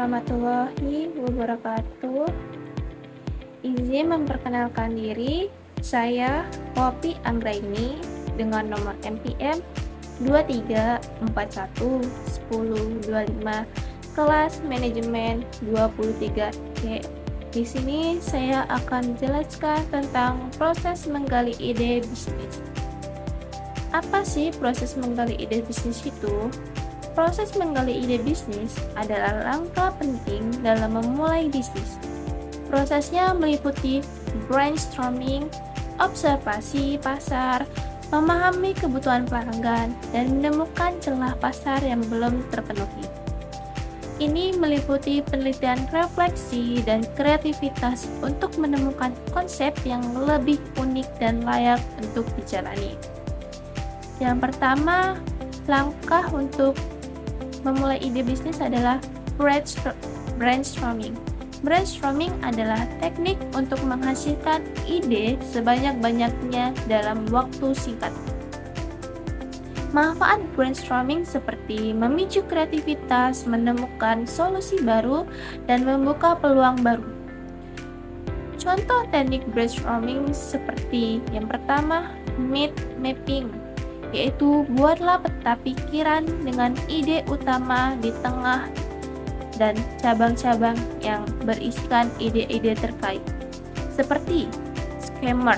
warahmatullahi wabarakatuh. Izin memperkenalkan diri, saya Poppy Anggraini dengan nomor NPM 23411025 kelas manajemen 23C. Di sini saya akan jelaskan tentang proses menggali ide bisnis. Apa sih proses menggali ide bisnis itu? Proses menggali ide bisnis adalah langkah penting dalam memulai bisnis. Prosesnya meliputi brainstorming, observasi pasar, memahami kebutuhan pelanggan, dan menemukan celah pasar yang belum terpenuhi. Ini meliputi penelitian refleksi dan kreativitas untuk menemukan konsep yang lebih unik dan layak untuk dijalani. Yang pertama, langkah untuk memulai ide bisnis adalah brainstorming. Brainstorming adalah teknik untuk menghasilkan ide sebanyak-banyaknya dalam waktu singkat. Manfaat brainstorming seperti memicu kreativitas, menemukan solusi baru, dan membuka peluang baru. Contoh teknik brainstorming seperti yang pertama, mind mapping, yaitu buatlah peta pikiran dengan ide utama di tengah dan cabang-cabang yang berisikan ide-ide terkait. Seperti skema.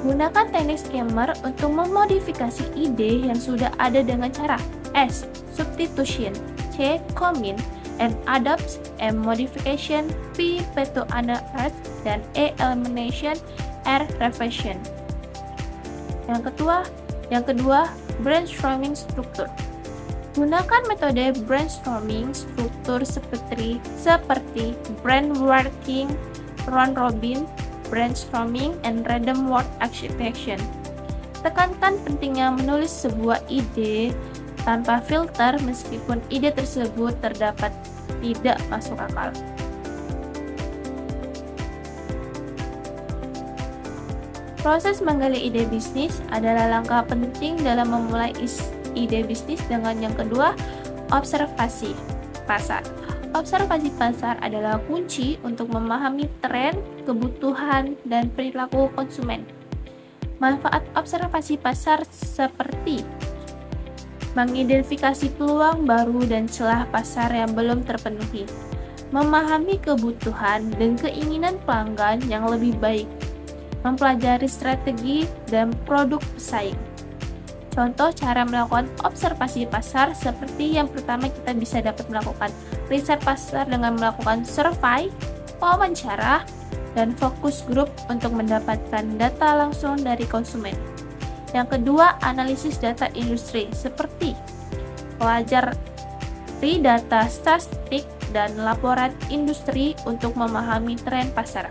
Gunakan teknik skema untuk memodifikasi ide yang sudah ada dengan cara S. Substitution, C. Combine and adapt, M. Modification, P. Peto analysis, dan E. Elimination, R. Revision. Yang kedua, brainstorming struktur. Gunakan metode brainstorming struktur seperti brain working, round robin, brainstorming, and random word architecture. Tekankan pentingnya menulis sebuah ide tanpa filter meskipun ide tersebut terdapat tidak masuk akal. Proses menggali ide bisnis adalah langkah penting dalam memulai ide bisnis. Dengan yang kedua, observasi pasar. Observasi pasar adalah kunci untuk memahami tren, kebutuhan, dan perilaku konsumen. Manfaat observasi pasar seperti mengidentifikasi peluang baru dan celah pasar yang belum terpenuhi, memahami kebutuhan dan keinginan pelanggan yang lebih baik, mempelajari strategi dan produk pesaing. Contoh cara melakukan observasi pasar seperti yang pertama, kita bisa dapat melakukan riset pasar dengan melakukan survei, wawancara, dan fokus group untuk mendapatkan data langsung dari konsumen. Yang kedua, analisis data industri seperti pelajari data statistik dan laporan industri untuk memahami tren pasar.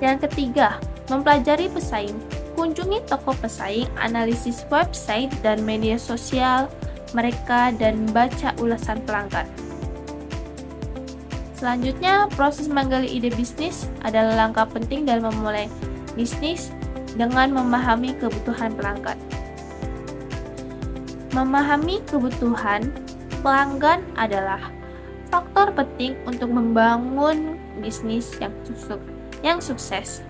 Yang ketiga, mempelajari pesaing. Kunjungi toko pesaing, analisis website dan media sosial mereka, dan baca ulasan pelanggan. Selanjutnya, proses menggali ide bisnis adalah langkah penting dalam memulai bisnis dengan memahami kebutuhan pelanggan. Memahami kebutuhan pelanggan adalah faktor penting untuk membangun bisnis yang sukses.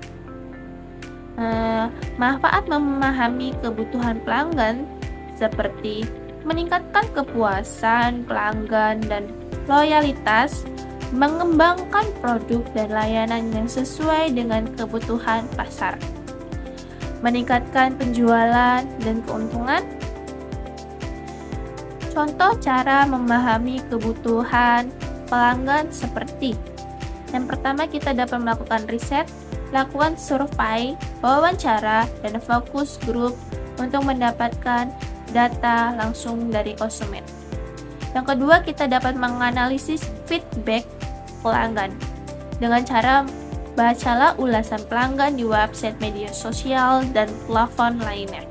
Manfaat memahami kebutuhan pelanggan seperti meningkatkan kepuasan pelanggan dan loyalitas, mengembangkan produk dan layanan yang sesuai dengan kebutuhan pasar, meningkatkan penjualan dan keuntungan. Contoh cara memahami kebutuhan pelanggan seperti yang pertama, kita dapat melakukan riset, lakukan survei, wawancara, dan fokus group untuk mendapatkan data langsung dari konsumen. Yang kedua, kita dapat menganalisis feedback pelanggan dengan cara bacalah ulasan pelanggan di website, media sosial, dan platform lainnya.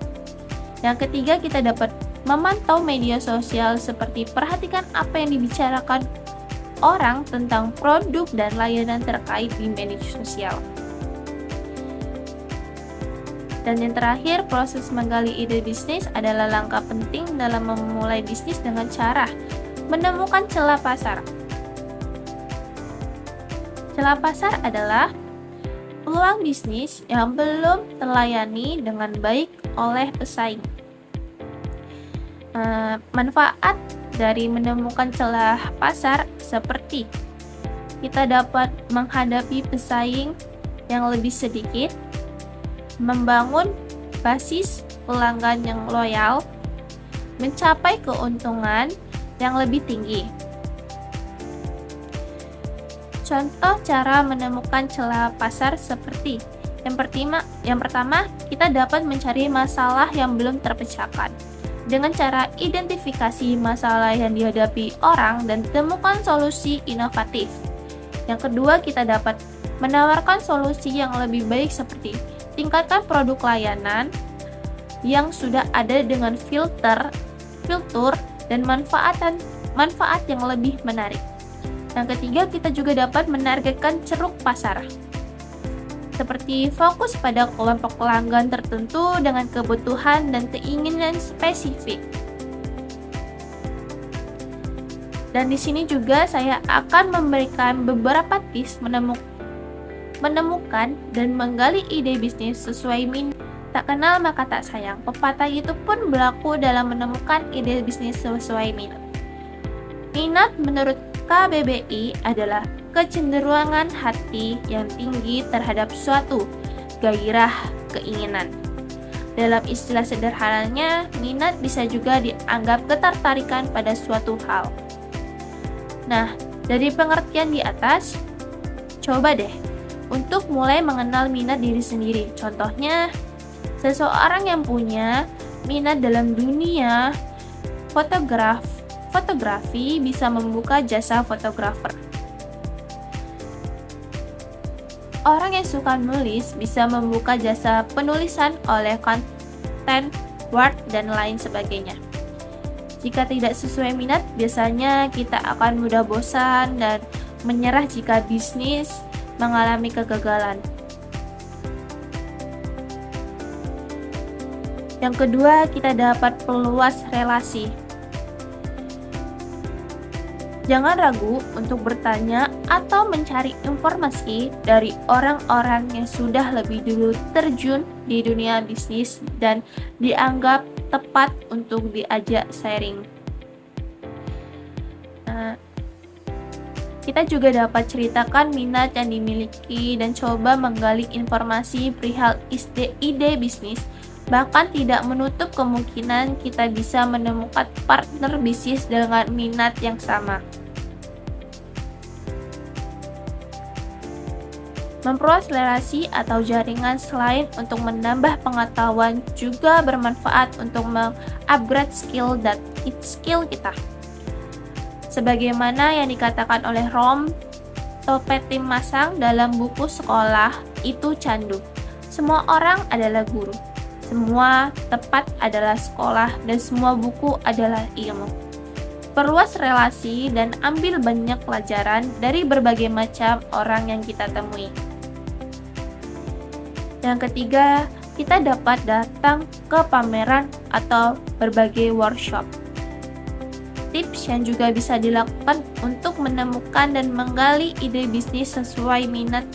Yang ketiga, kita dapat memantau media sosial seperti perhatikan apa yang dibicarakan orang tentang produk dan layanan terkait di media sosial. Dan yang terakhir, proses menggali ide bisnis adalah langkah penting dalam memulai bisnis dengan cara menemukan celah pasar, Celah pasar adalah peluang bisnis yang belum terlayani dengan baik oleh pesaing. Manfaat dari menemukan celah pasar seperti kita dapat menghadapi pesaing yang lebih sedikit, membangun basis pelanggan yang loyal, mencapai keuntungan yang lebih tinggi. Contoh cara menemukan celah pasar seperti yang pertama, kita dapat mencari masalah yang belum terpecahkan dengan cara identifikasi masalah yang dihadapi orang dan temukan solusi inovatif. Yang kedua, kita dapat menawarkan solusi yang lebih baik seperti tingkatkan produk layanan yang sudah ada dengan fitur dan manfaat yang lebih menarik. Yang ketiga, kita juga dapat menargetkan ceruk pasar, seperti fokus pada kelompok pelanggan tertentu dengan kebutuhan dan keinginan spesifik. Dan di sini juga saya akan memberikan beberapa tips menemukan dan menggali ide bisnis sesuai minat. Tak kenal maka tak sayang. Pepatah itu pun berlaku dalam menemukan ide bisnis sesuai minat. Minat menurut KBBI adalah kecenderungan hati yang tinggi terhadap suatu gairah keinginan. Dalam istilah sederhananya, minat bisa juga dianggap ketertarikan pada suatu hal. Nah, dari pengertian di atas, coba deh untuk mulai mengenal minat diri sendiri. Contohnya, seseorang yang punya minat dalam dunia fotografi bisa membuka jasa fotografer. Orang yang suka menulis bisa membuka jasa penulisan oleh content word dan lain sebagainya. Jika tidak sesuai minat, biasanya kita akan mudah bosan dan menyerah jika bisnis mengalami kegagalan. Yang kedua, kita dapat perluas relasi. Jangan ragu untuk bertanya atau mencari informasi dari orang-orang yang sudah lebih dulu terjun di dunia bisnis dan dianggap tepat untuk diajak sharing. Kita juga dapat ceritakan minat yang dimiliki dan coba menggali informasi perihal ide bisnis. Bahkan tidak menutup kemungkinan kita bisa menemukan partner bisnis dengan minat yang sama. Memperluas relasi atau jaringan selain untuk menambah pengetahuan juga bermanfaat untuk mengupgrade skill kita. Sebagaimana yang dikatakan oleh Rom Topetim-Masang dalam buku Sekolah Itu Candu. Semua orang adalah guru. Semua tempat adalah sekolah dan semua buku adalah ilmu. Perluas relasi dan ambil banyak pelajaran dari berbagai macam orang yang kita temui. Yang ketiga, kita dapat datang ke pameran atau berbagai workshop. Tips yang juga bisa dilakukan untuk menemukan dan menggali ide bisnis sesuai minat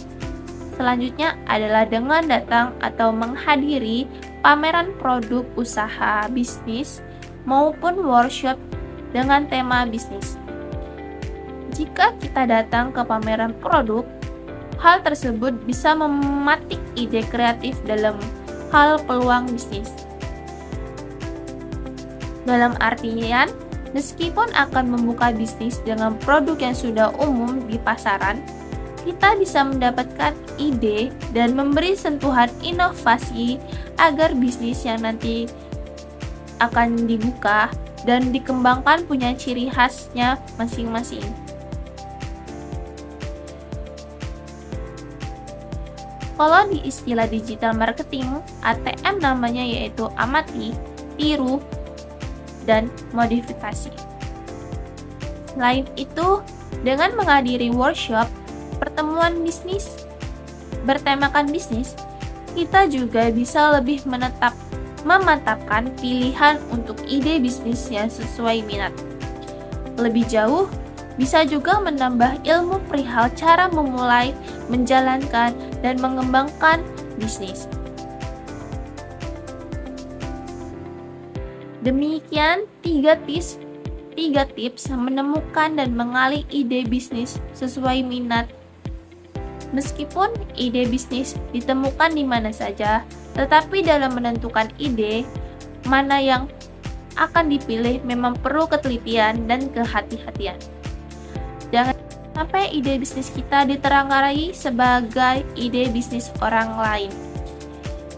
selanjutnya adalah dengan datang atau menghadiri pameran produk usaha bisnis maupun workshop dengan tema bisnis. Jika kita datang ke pameran produk, hal tersebut bisa mematik ide kreatif dalam hal peluang bisnis. Dalam artian, meskipun akan membuka bisnis dengan produk yang sudah umum di pasaran, kita bisa mendapatkan ide dan memberi sentuhan inovasi agar bisnis yang nanti akan dibuka dan dikembangkan punya ciri khasnya masing-masing. Kalau di istilah digital marketing, ATM namanya yaitu amati, tiru, dan modifikasi. Selain itu, dengan menghadiri workshop, pertemuan bisnis bertemakan bisnis, kita juga bisa lebih memantapkan pilihan untuk ide bisnis yang sesuai minat. Lebih jauh, Bisa juga menambah ilmu perihal cara memulai, menjalankan, dan mengembangkan bisnis. Demikian 3 tips menemukan dan mengalih ide bisnis sesuai minat. Meskipun ide bisnis ditemukan di mana saja, tetapi dalam menentukan ide mana yang akan dipilih memang perlu ketelitian dan kehati-hatian. Jangan sampai ide bisnis kita diterangkai sebagai ide bisnis orang lain,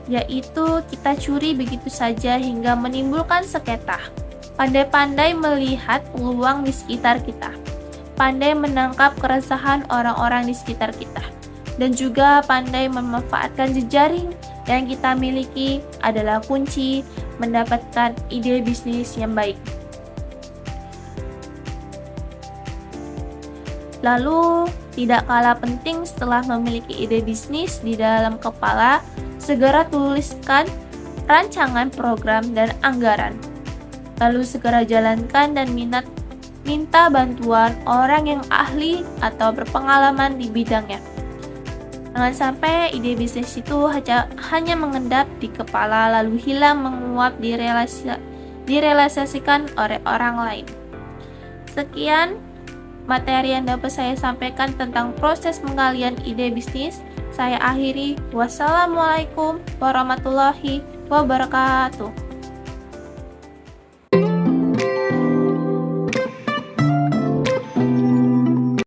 yaitu kita curi begitu saja hingga menimbulkan sengketa. Pandai-pandai melihat peluang di sekitar kita, pandai menangkap keresahan orang-orang di sekitar kita, dan juga pandai memanfaatkan jejaring yang kita miliki adalah kunci mendapatkan ide bisnis yang baik. Lalu, tidak kalah penting setelah memiliki ide bisnis di dalam kepala, segera tuliskan rancangan program dan anggaran. Lalu segera jalankan dan minta bantuan orang yang ahli atau berpengalaman di bidangnya. Jangan sampai ide bisnis itu hanya mengendap di kepala lalu hilang menguap direalisasikan oleh orang lain. Sekian materi yang dapat saya sampaikan tentang proses penggalian ide bisnis. Saya akhiri. Wassalamualaikum warahmatullahi wabarakatuh.